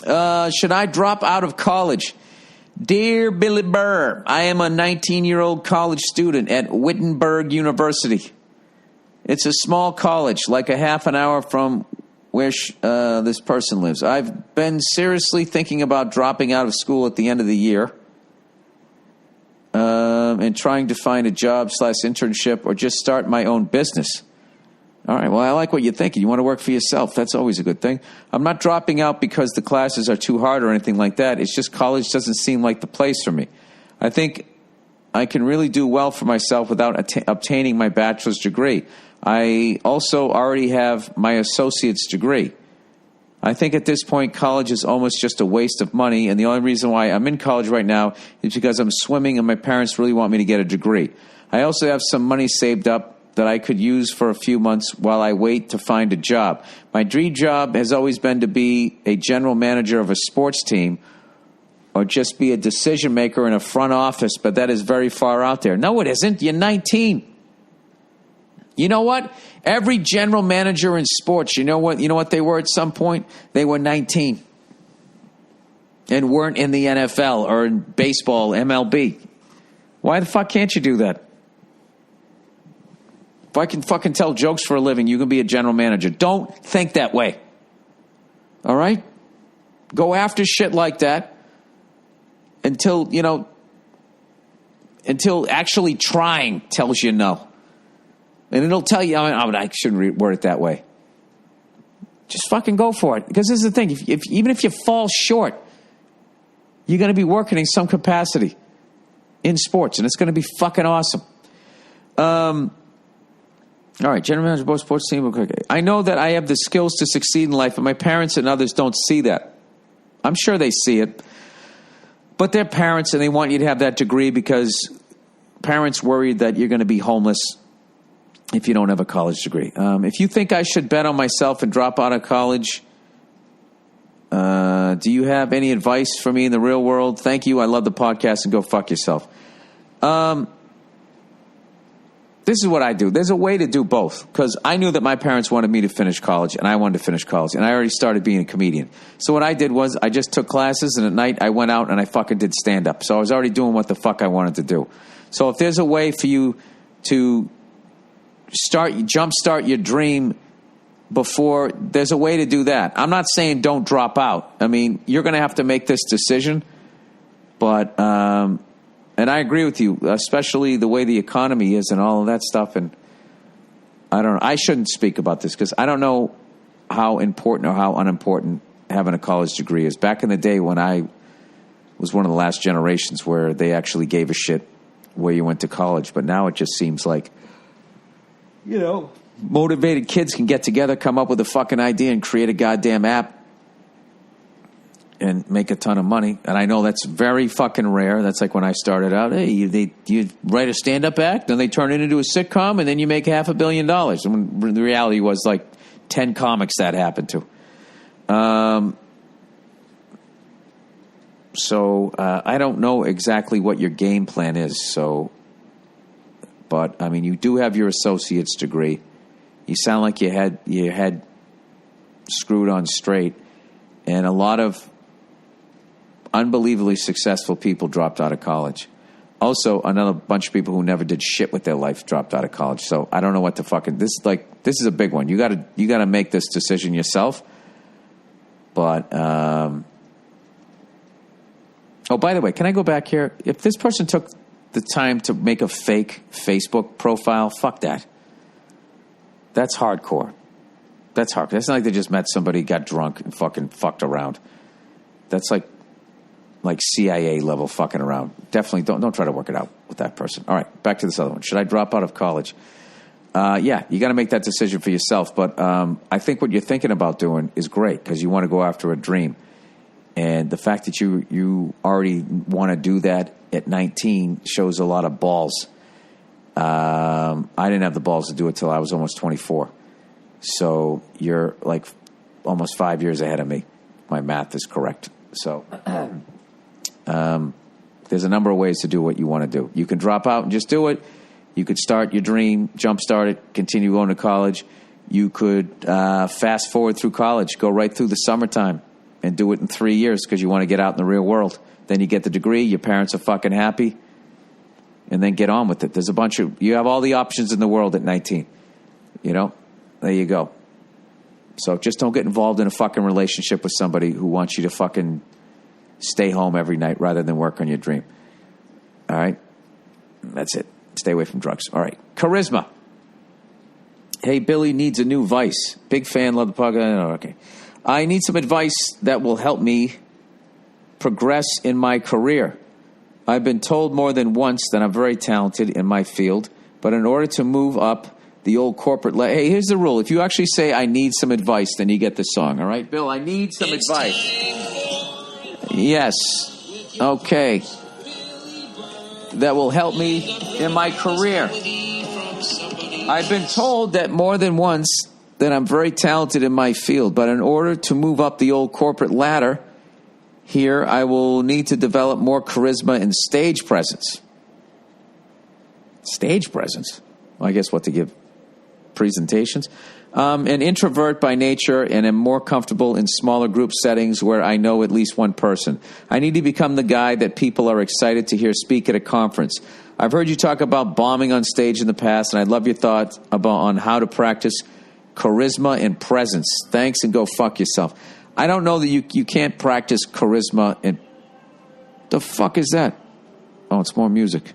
Should I drop out of college? Dear Billy Burr, I am a 19-year-old college student at Wittenberg University. It's a small college, like a half an hour from where this person lives. I've been seriously thinking about dropping out of school at the end of the year and trying to find a job/internship or just start my own business. All right, well, I like what you're thinking. You want to work for yourself. That's always a good thing. I'm not dropping out because the classes are too hard or anything like that. It's just college doesn't seem like the place for me. I think I can really do well for myself without obtaining my bachelor's degree. I also already have my associate's degree. I think at this point, college is almost just a waste of money, and the only reason why I'm in college right now is because I'm swimming and my parents really want me to get a degree. I also have some money saved up that I could use for a few months while I wait to find a job. My dream job has always been to be a general manager of a sports team or just be a decision maker in a front office, but that is very far out there. No, it isn't. You're 19. You know what? Every general manager in sports, you know what they were at some point? They were 19 and weren't in the NFL or in baseball, MLB. Why the fuck can't you do that? If I can fucking tell jokes for a living, you can be a general manager. Don't think that way. All right? Go after shit like that until actually trying tells you no. And it'll tell you, I shouldn't word it that way. Just fucking go for it. Because this is the thing. Even if you fall short, you're going to be working in some capacity in sports, and it's going to be fucking awesome. All right, general manager of both sports team. Okay. I know that I have the skills to succeed in life, but my parents and others don't see that. I'm sure they see it, but they're parents and they want you to have that degree because parents worried that you're going to be homeless if you don't have a college degree. If you think I should bet on myself and drop out of college, do you have any advice for me in the real world? Thank you. I love the podcast, and go fuck yourself. This is what I do. There's a way to do both, because I knew that my parents wanted me to finish college, and I wanted to finish college, and I already started being a comedian. So what I did was I just took classes, and at night I went out and I fucking did stand-up. So I was already doing what the fuck I wanted to do. So if there's a way for you to jumpstart your dream before, there's a way to do that. I'm not saying don't drop out. I mean, you're going to have to make this decision, but... and I agree with you, especially the way the economy is and all of that stuff. And I don't know. I shouldn't speak about this because I don't know how important or how unimportant having a college degree is. Back in the day when I was one of the last generations where they actually gave a shit where you went to college. But now it just seems like, motivated kids can get together, come up with a fucking idea and create a goddamn app and make a ton of money. And I know that's very fucking rare. That's like when I started out. Hey, you write a stand-up act, then they turn it into a sitcom, and then you make $500 million. And when the reality was like 10 comics that happened to. So I don't know exactly what your game plan is. But I mean, you do have your associate's degree. You sound like you had screwed on straight, and a lot of unbelievably successful people dropped out of college. Also, another bunch of people who never did shit with their life dropped out of college. So I don't know what to fucking... This is a big one. You gotta make this decision yourself. But oh, by the way, can I go back here? If this person took the time to make a fake Facebook profile, fuck that. That's hardcore. That's hardcore. That's not like they just met somebody, got drunk, and fucking fucked around. That's like CIA level fucking around. Definitely don't try to work it out with that person. All right, back to this other one. Should I drop out of college? Yeah, you got to make that decision for yourself. But I think what you're thinking about doing is great because you want to go after a dream. And the fact that you already want to do that at 19 shows a lot of balls. I didn't have the balls to do it till I was almost 24. So you're like almost 5 years ahead of me. My math is correct. So there's a number of ways to do what you want to do. You can drop out and just do it. You could start your dream, jumpstart it, continue going to college. You could fast forward through college, go right through the summertime, and do it in 3 years because you want to get out in the real world. Then you get the degree, your parents are fucking happy, and then get on with it. There's you have all the options in the world at 19. There you go. So just don't get involved in a fucking relationship with somebody who wants you to fucking stay home every night rather than work on your dream. All right? That's it. Stay away from drugs. All right. Charisma. Hey, Billy needs a new vice. Big fan, love the podcast. Oh, okay. I need some advice that will help me progress in my career. I've been told more than once that I'm very talented in my field, but in order to move up the old corporate... hey, here's the rule. If you actually say, I need some advice, then you get the song. All right, Bill, I need some advice. Yes. Okay. That will help me in my career. I've been told that more than once that I'm very talented in my field, but in order to move up the old corporate ladder here, I will need to develop more charisma and stage presence. Stage presence? Well, I guess what to give presentations. An introvert by nature and am more comfortable in smaller group settings where I know at least one person. I need to become the guy that people are excited to hear speak at a conference. I've heard you talk about bombing on stage in the past, and I'd love your thoughts on how to practice charisma and presence. Thanks, and go fuck yourself. I don't know that you can't practice charisma and... The fuck is that? Oh, it's more music.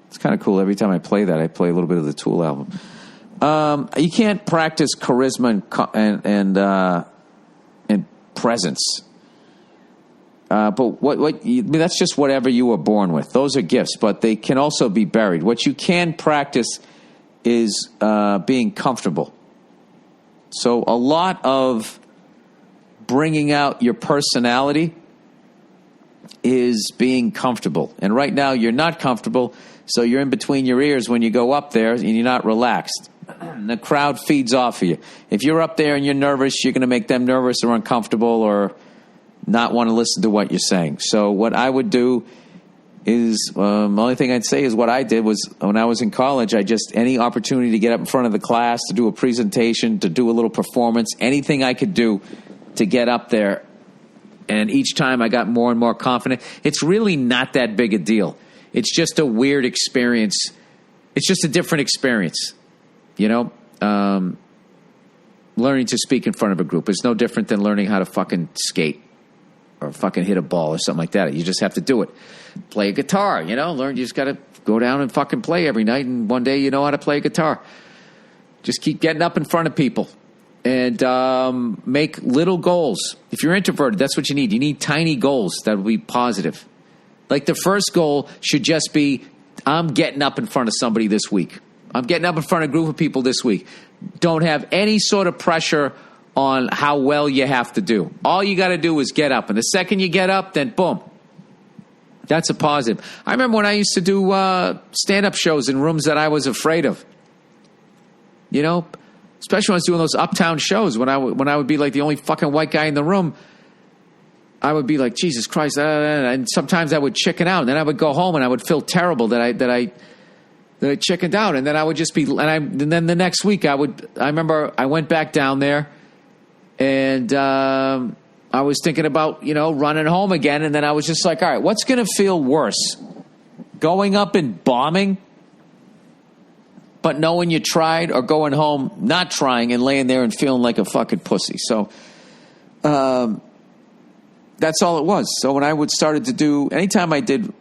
It's kind of cool. Every time I play that, I play a little bit of the Tool album. You can't practice charisma and presence. But that's just whatever you were born with. Those are gifts, but they can also be buried. What you can practice is being comfortable. So a lot of bringing out your personality is being comfortable. And right now you're not comfortable, so you're in between your ears when you go up there and you're not relaxed. The crowd feeds off of you. If you're up there and you're nervous, you're going to make them nervous or uncomfortable or not want to listen to what you're saying. So what I would do is, the only thing I'd say is what I did was when I was in college, any opportunity to get up in front of the class, to do a presentation, to do a little performance, anything I could do to get up there. And each time I got more and more confident. It's really not that big a deal. It's just a weird experience. It's just a different experience, learning to speak in front of a group. It's no different than learning how to fucking skate or fucking hit a ball or something like that. You just have to do it. Play a guitar, learn. You just got to go down and fucking play every night, and one day you know how to play a guitar. Just keep getting up in front of people and make little goals. If you're introverted, that's what you need. You need tiny goals that will be positive. Like the first goal should just be, I'm getting up in front of somebody this week. I'm getting up in front of a group of people this week. Don't have any sort of pressure on how well you have to do. All you got to do is get up. And the second you get up, then boom. That's a positive. I remember when I used to do stand-up shows in rooms that I was afraid of. Especially when I was doing those uptown shows, when I would be like the only fucking white guy in the room. I would be like, Jesus Christ. And sometimes I would chicken out. And then I would go home and I would feel terrible that I chickened out. And then I would just be, and then the next week I remember I went back down there and I was thinking about, running home again. And then I was just like, all right, what's going to feel worse? Going up and bombing, but knowing you tried, or going home not trying and laying there and feeling like a fucking pussy. So, that's all it was. So when I started to do, anytime I did,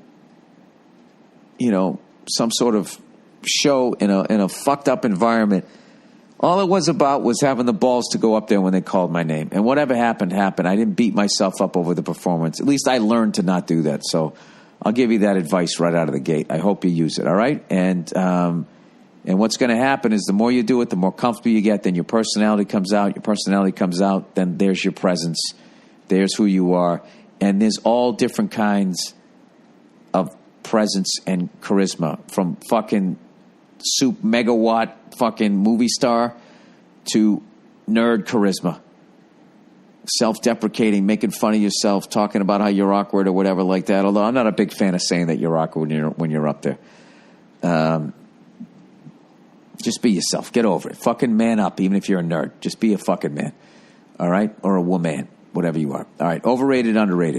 some sort of show in a fucked up environment, all it was about was having the balls to go up there when they called my name. And whatever happened, happened. I didn't beat myself up over the performance. At least I learned to not do that. So I'll give you that advice right out of the gate. I hope you use it. All right. And what's going to happen is the more you do it, the more comfortable you get. Then your personality comes out. Your personality comes out. Then there's your presence. There's who you are. And there's all different kinds of presence and charisma, from fucking super megawatt fucking movie star to nerd charisma. Self-deprecating, making fun of yourself, talking about how you're awkward or whatever like that. Although I'm not a big fan of saying that you're awkward when you're up there. Just be yourself. Get over it. Fucking man up, even if you're a nerd. Just be a fucking man. All right? Or a woman, whatever you are. All right. Overrated, underrated.